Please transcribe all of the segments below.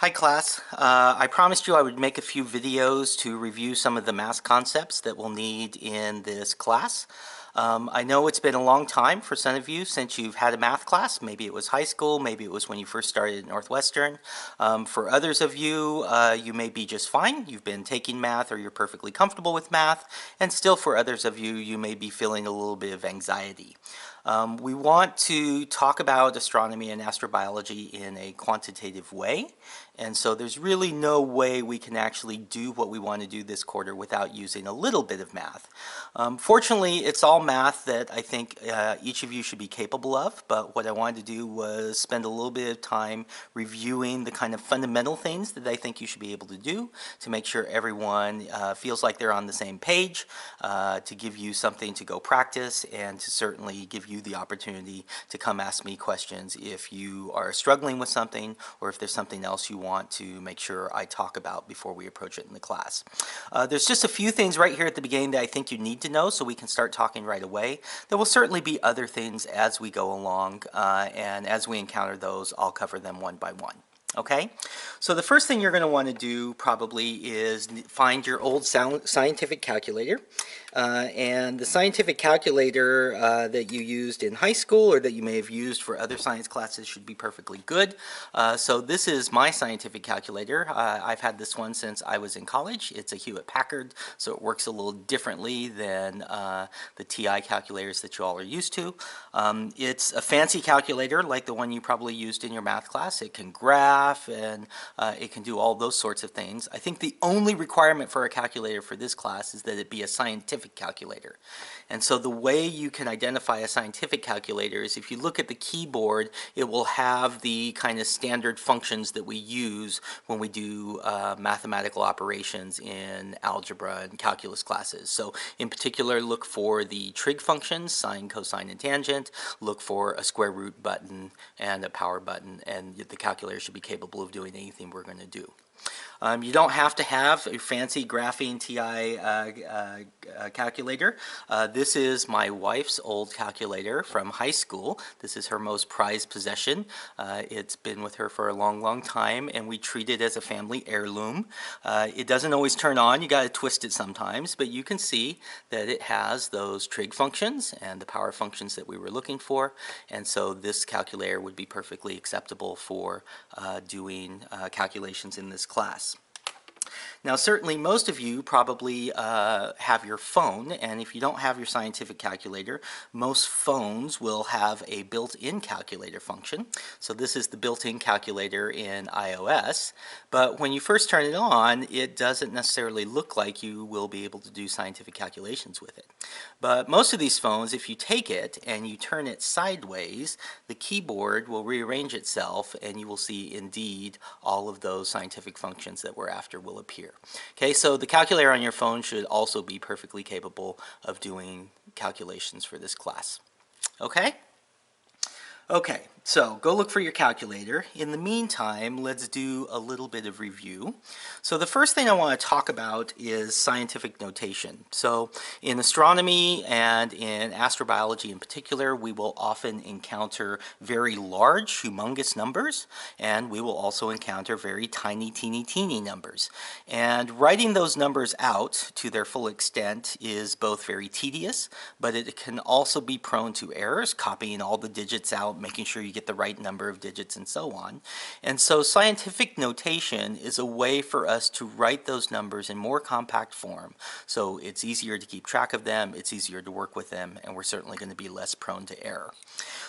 Hi class, I promised you I would make a few videos to review some of the math concepts that we'll need in this class. I know it's been a long time for some of you since you've had a math class. Maybe it was high school, maybe it was when you first started at Northwestern. For others of you, you may be just fine. You've been taking math or you're perfectly comfortable with math. And still for others of you, you may be feeling a little bit of anxiety. We want to talk about astronomy and astrobiology in a quantitative way, and so there's really no way we can actually do what we want to do this quarter without using a little bit of math. Fortunately, it's all math that I think each of you should be capable of, but what I wanted to do was spend a little bit of time reviewing the kind of fundamental things that I think you should be able to do to make sure everyone feels like they're on the same page, to give you something to go practice, and to certainly give you the opportunity to come ask me questions if you are struggling with something or if there's something else you want to make sure I talk about before we approach it in the class. There's just a few things right here at the beginning that I think you need to know so we can start talking right away. There will certainly be other things as we go along, and as we encounter those, I'll cover them one by one. Okay, so the first thing you're going to want to do probably is find your old scientific calculator. And the scientific calculator that you used in high school or that you may have used for other science classes should be perfectly good. So this is my scientific calculator. I've had this one since I was in college. It's a Hewlett-Packard, so it works a little differently than the TI calculators that you all are used to. It's a fancy calculator like the one you probably used in your math class. It can graph and it can do all those sorts of things. I think the only requirement for a calculator for this class is that it be a scientific calculator. And so the way you can identify a scientific calculator is if you look at the keyboard, it will have the kind of standard functions that we use when we do mathematical operations in algebra and calculus classes. So in particular, look for the trig functions, sine, cosine, and tangent. Look for a square root button and a power button, and the calculator should be capable of doing anything we're going to do. You don't have to have a fancy graphing TI calculator. This is my wife's old calculator from high school. This is her most prized possession. It's been with her for a long, long time, and we treat it as a family heirloom. It doesn't always turn on. You got to twist it sometimes, but you can see that it has those trig functions and the power functions that we were looking for, and so this calculator would be perfectly acceptable for doing calculations in this class. Now certainly most of you probably have your phone, and if you don't have your scientific calculator, most phones will have a built-in calculator function. So this is the built-in calculator in iOS, but when you first turn it on, it doesn't necessarily look like you will be able to do scientific calculations with it. But most of these phones, if you take it and you turn it sideways, the keyboard will rearrange itself and you will see indeed all of those scientific functions that we're after will appear. Okay, so the calculator on your phone should also be perfectly capable of doing calculations for this class. Okay? Okay, so go look for your calculator. In the meantime, let's do a little bit of review. So the first thing I want to talk about is scientific notation. So in astronomy and in astrobiology in particular, we will often encounter very large, humongous numbers, and we will also encounter very tiny, teeny numbers. And writing those numbers out to their full extent is both very tedious, but it can also be prone to errors, copying all the digits out, making sure you get the right number of digits and so on. And so scientific notation is a way for us to write those numbers in more compact form. So it's easier to keep track of them, it's easier to work with them, and we're certainly going to be less prone to error.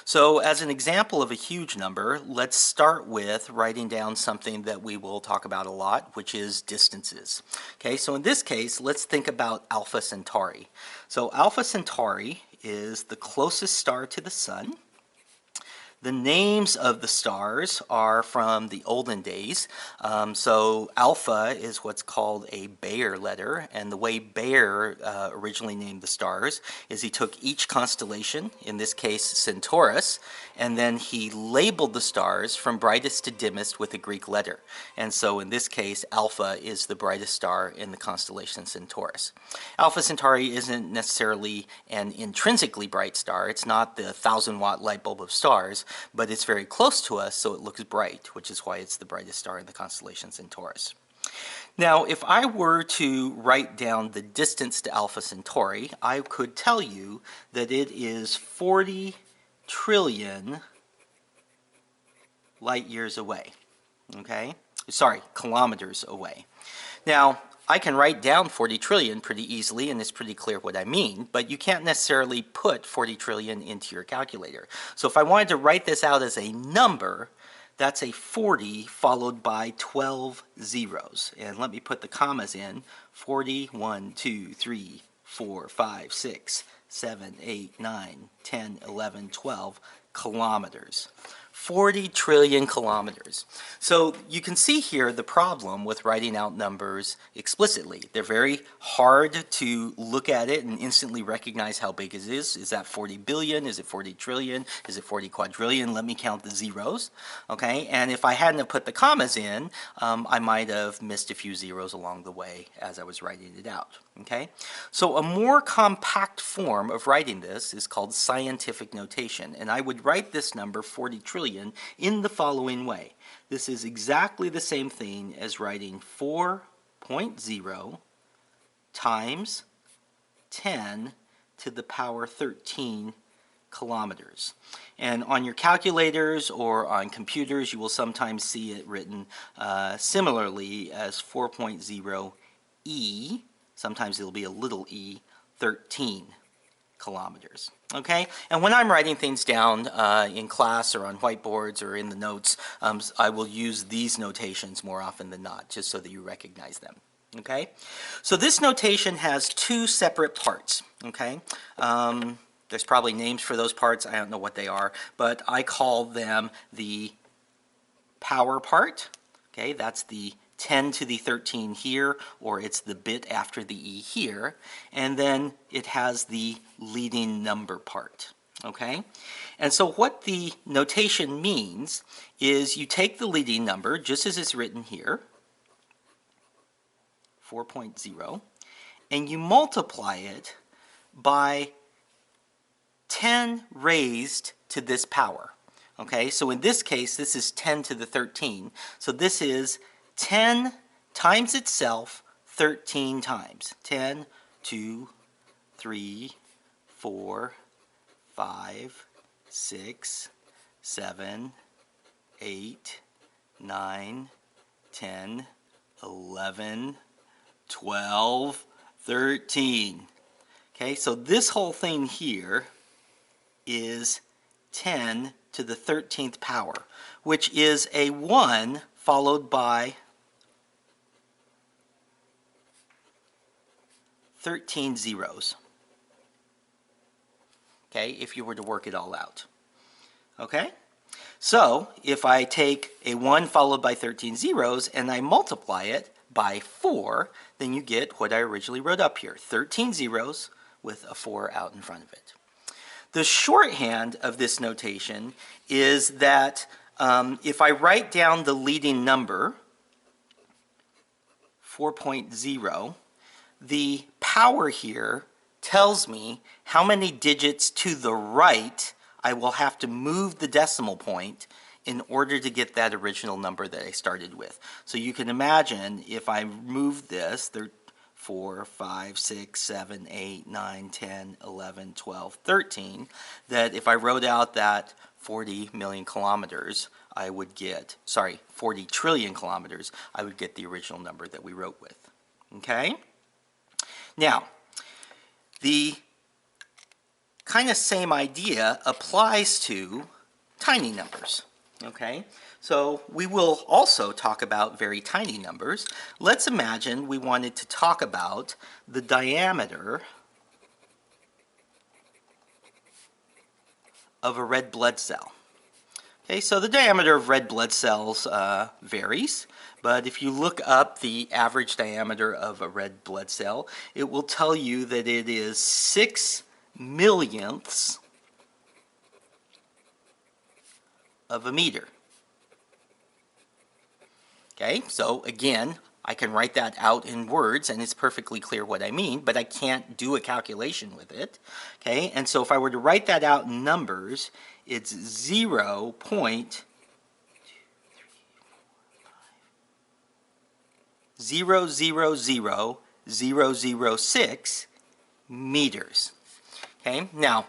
So as an example of a huge number, let's start with writing down something that we will talk about a lot, which is distances. Okay, so in this case, let's think about Alpha Centauri. So Alpha Centauri is the closest star to the Sun. The names of the stars are from the olden days. So Alpha is what's called a Bayer letter, and the way Bayer originally named the stars is he took each constellation, in this case Centaurus, and then he labeled the stars from brightest to dimmest with a Greek letter. And so in this case, Alpha is the brightest star in the constellation Centaurus. Alpha Centauri isn't necessarily an intrinsically bright star. It's not the 1,000-watt light bulb of stars, but it's very close to us, so it looks bright, which is why it's the brightest star in the constellation Centaurus. Now, if I were to write down the distance to Alpha Centauri, I could tell you that it is 40 trillion light years away. Okay? Sorry, kilometers away. Now, I can write down 40 trillion pretty easily, and it's pretty clear what I mean, but you can't necessarily put 40 trillion into your calculator. So if I wanted to write this out as a number, that's a 40 followed by 12 zeros. And let me put the commas in. 40, 1, 2, 3, 4, 5, 6, 7, 8, 9, 10, 11, 12 kilometers. 40 trillion kilometers. So you can see here the problem with writing out numbers explicitly. They're very hard to look at it and instantly recognize how big it is. Is that 40 billion? Is it 40 trillion? Is it 40 quadrillion? Let me count the zeros. Okay, and if I hadn't have put the commas in, I might have missed a few zeros along the way as I was writing it out. Okay, so a more compact form of writing this is called scientific notation, and I would write this number 40 trillion in the following way. This is exactly the same thing as writing 4.0 times 10 to the power 13 kilometers. And on your calculators or on computers, you will sometimes see it written similarly as 4.0 e. Sometimes it'll be a little e, 13 kilometers. Okay? And when I'm writing things down in class or on whiteboards or in the notes, I will use these notations more often than not, just so that you recognize them. Okay? So this notation has two separate parts. Okay? There's probably names for those parts. I don't know what they are, but I call them the power part. Okay? That's the 10 to the 13 here, or it's the bit after the e here, and then it has the leading number part. Okay? And so what the notation means is you take the leading number, just as it's written here, 4.0, and you multiply it by 10 raised to this power. Okay? So in this case, this is 10 to the 13. So this is 10 times itself 13 times. 10, 2, 3, 4, 5, 6, 7, 8, 9, 10, 11, 12, 13. Okay, so this whole thing here is 10 to the 13th power, which is a 1 followed by 13 zeros. Okay, if you were to work it all out. Okay? So, if I take a 1 followed by 13 zeros and I multiply it by 4, then you get what I originally wrote up here. 13 zeros with a 4 out in front of it. The shorthand of this notation is that if I write down the leading number, 4.0, the power here tells me how many digits to the right I will have to move the decimal point in order to get that original number that I started with. So you can imagine if I move this, 4, 5, 6, 7, 8, 9, 10, 11, 12, 13, that if I wrote out that 40 million kilometers, I would get, 40 trillion kilometers, I would get the original number that we wrote with. Okay? Now, the kind of same idea applies to tiny numbers. Okay? So we will also talk about very tiny numbers. Let's imagine we wanted to talk about the diameter of a red blood cell. Okay, so the diameter of red blood cells varies, but if you look up the average diameter of a red blood cell, it will tell you that it is 6 millionths of a meter. Okay, so again, I can write that out in words and it's perfectly clear what I mean, but I can't do a calculation with it. Okay, and so if I were to write that out in numbers, it's 0.0000006 meters. Okay, now,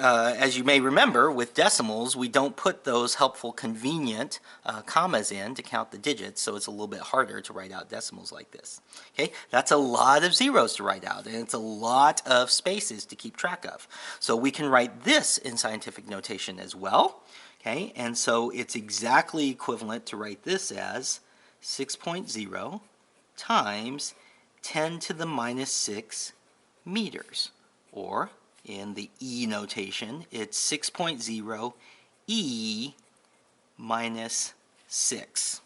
as you may remember, with decimals, we don't put those helpful, convenient commas in to count the digits, so it's a little bit harder to write out decimals like this. Okay, that's a lot of zeros to write out, and it's a lot of spaces to keep track of. So we can write this in scientific notation as well. Okay, and so it's exactly equivalent to write this as 6.0 times 10 to the minus 6 meters. Or, in the E notation, it's 6.0 E minus 6.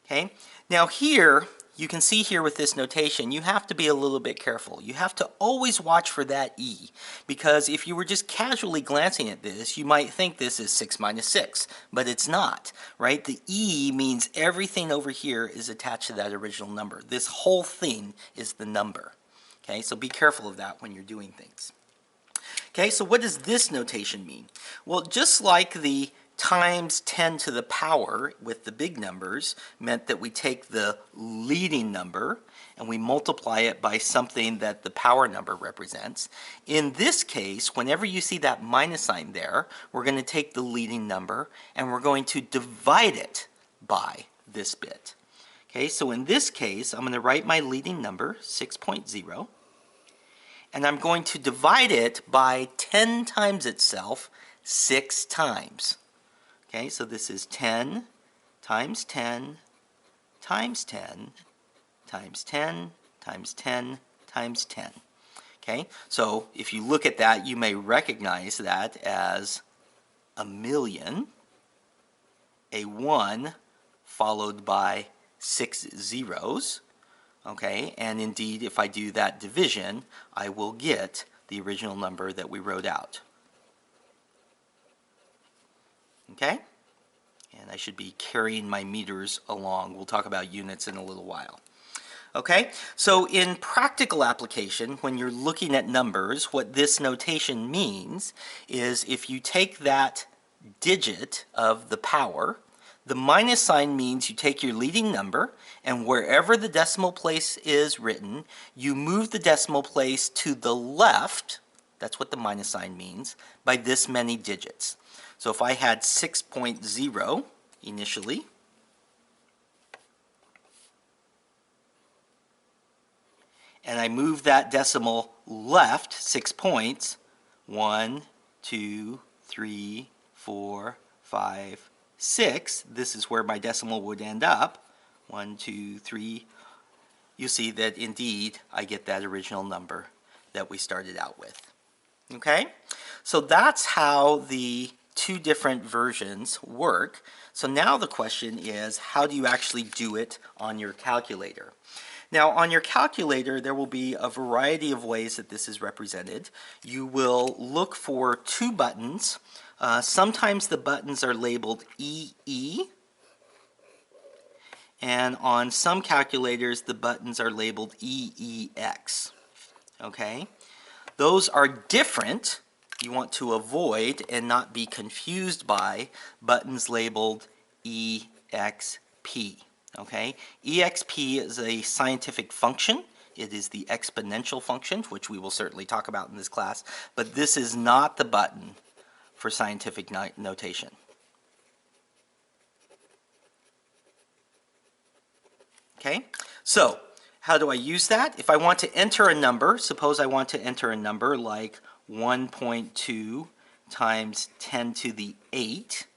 Okay? Now here, you can see here with this notation, you have to be a little bit careful. You have to always watch for that E, because if you were just casually glancing at this, you might think this is 6 minus 6, but it's not, right? The E means everything over here is attached to that original number. This whole thing is the number. Okay, so be careful of that when you're doing things. Okay, so what does this notation mean? Well, just like the times 10 to the power with the big numbers meant that we take the leading number and we multiply it by something that the power number represents. In this case, whenever you see that minus sign there, we're going to take the leading number and we're going to divide it by this bit. Okay, so in this case, I'm going to write my leading number, 6.0. And I'm going to divide it by 10 times itself 6 times. Okay, so this is 10 times 10 times 10 times 10 times 10 times 10. Okay, so if you look at that, you may recognize that as a million, a 1 followed by 6 zeros. Okay, and indeed, if I do that division, I will get the original number that we wrote out. Okay, and I should be carrying my meters along. We'll talk about units in a little while. Okay, so in practical application, when you're looking at numbers, what this notation means is if you take that digit of the power, the minus sign means you take your leading number, and wherever the decimal place is written, you move the decimal place to the left, that's what the minus sign means, by this many digits. So if I had 6.0 initially, and I move that decimal left 6 points, 1, 2, 3, 4, 5, 6, this is where my decimal would end up. 1, 2, 3. You see that indeed I get that original number that we started out with. Okay? So that's how the two different versions work. So now the question is, how do you actually do it on your calculator? Now on your calculator there will be a variety of ways that this is represented. You will look for two buttons. Sometimes the buttons are labeled EE, and on some calculators the buttons are labeled EEX. Okay? Those are different. You want to avoid and not be confused by buttons labeled EXP. Okay? EXP is a scientific function. It is the exponential function, which we will certainly talk about in this class, but this is not the button for scientific notation. Okay, so how do I use that? If I want to enter a number, suppose I want to enter a number like 1.2 times 10 to the 8,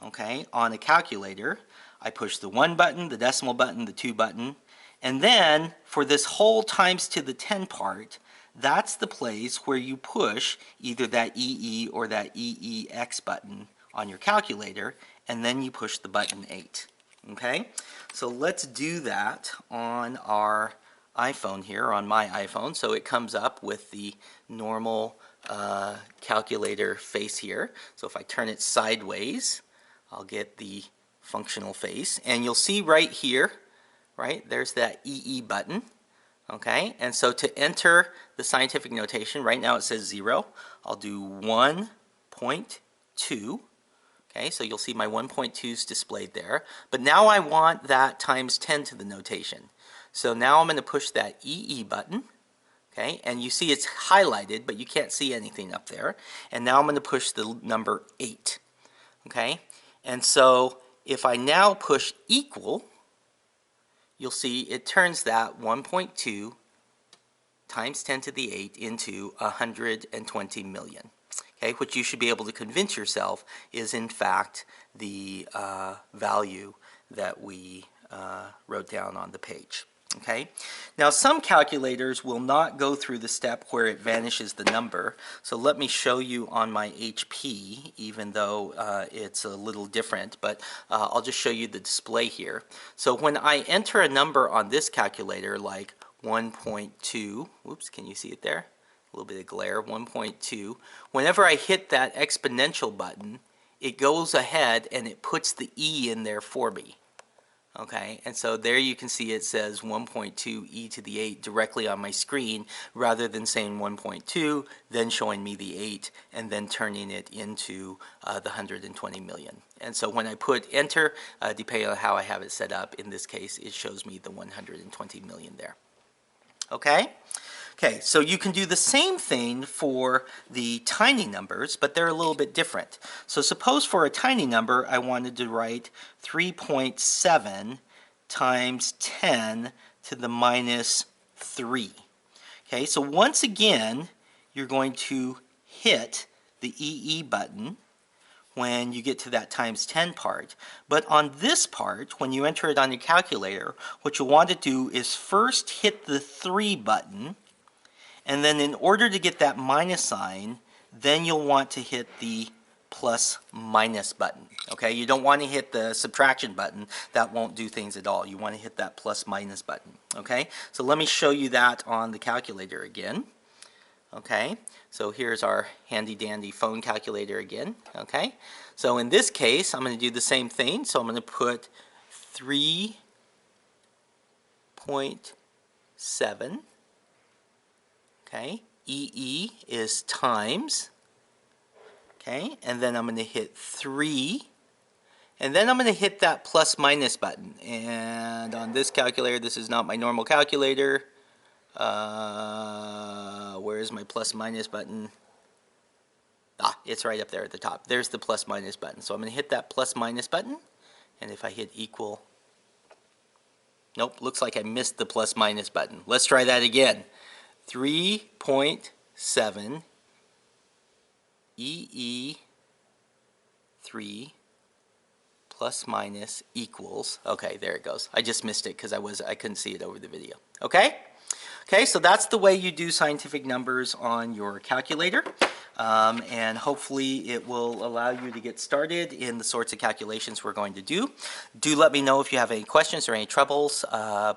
okay, on a calculator, I push the 1 button, the decimal button, the 2 button, and then for this whole times to the 10 part, that's the place where you push either that EE or that EEX button on your calculator, and then you push the button 8. Okay, so let's do that on our iPhone here, on my iPhone. So it comes up with the normal calculator face here. So if I turn it sideways, I'll get the functional face, and you'll see right here, right, there's that EE button. Okay, and so to enter the scientific notation, right now it says 0. I'll do 1 1.2. Okay, so you'll see my 1.2's displayed there. But now I want that times 10 to the notation. So now I'm going to push that EE button. Okay, and you see it's highlighted, but you can't see anything up there. And now I'm going to push the number 8. Okay, and so if I now push equal, you'll see it turns that 1.2 times 10 to the 8 into 120 million. Okay, which you should be able to convince yourself is in fact the value that we wrote down on the page. Okay, now some calculators will not go through the step where it vanishes the number. So let me show you on my HP, even though it's a little different, but I'll just show you the display here. So when I enter a number on this calculator like 1.2, whoops, can you see it there? A little bit of glare, 1.2. Whenever I hit that exponential button, it goes ahead and it puts the E in there for me. Okay, and so there you can see it says 1.2 e to the 8 directly on my screen, rather than saying 1.2, then showing me the 8, and then turning it into the 120 million. And so when I put enter, depending on how I have it set up, in this case it shows me the 120 million there. Okay? Okay, so you can do the same thing for the tiny numbers, but they're a little bit different. So suppose for a tiny number I wanted to write 3.7 times 10 to the minus 3. Okay, so once again you're going to hit the EE button when you get to that times 10 part. But on this part, when you enter it on your calculator, what you'll want to do is first hit the 3 button, and then in order to get that minus sign, then you'll want to hit the plus minus button. Okay, you don't want to hit the subtraction button. That won't do things at all. You want to hit that plus minus button. Okay, so let me show you that on the calculator again. Okay, so here's our handy dandy phone calculator again. Okay, so in this case, I'm going to do the same thing. So I'm going to put 3.7. Okay, EE is times. Okay, and then I'm going to hit 3. And then I'm going to hit that plus minus button. And on this calculator, this is not my normal calculator. Where is my plus minus button? Ah, it's right up there at the top. There's the plus minus button. So I'm going to hit that plus minus button. And if I hit equal, nope, looks like I missed the plus minus button. Let's try that again. 3.7 EE 3 plus minus equals, okay, there it goes. I just missed it because I couldn't see it over the video. Okay? Okay, so that's the way you do scientific numbers on your calculator. And hopefully it will allow you to get started in the sorts of calculations we're going to do. Do let me know if you have any questions or any troubles.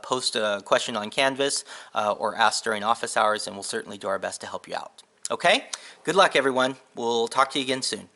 Post a question on Canvas or ask during office hours, and we'll certainly do our best to help you out. Okay? Good luck, everyone. We'll talk to you again soon.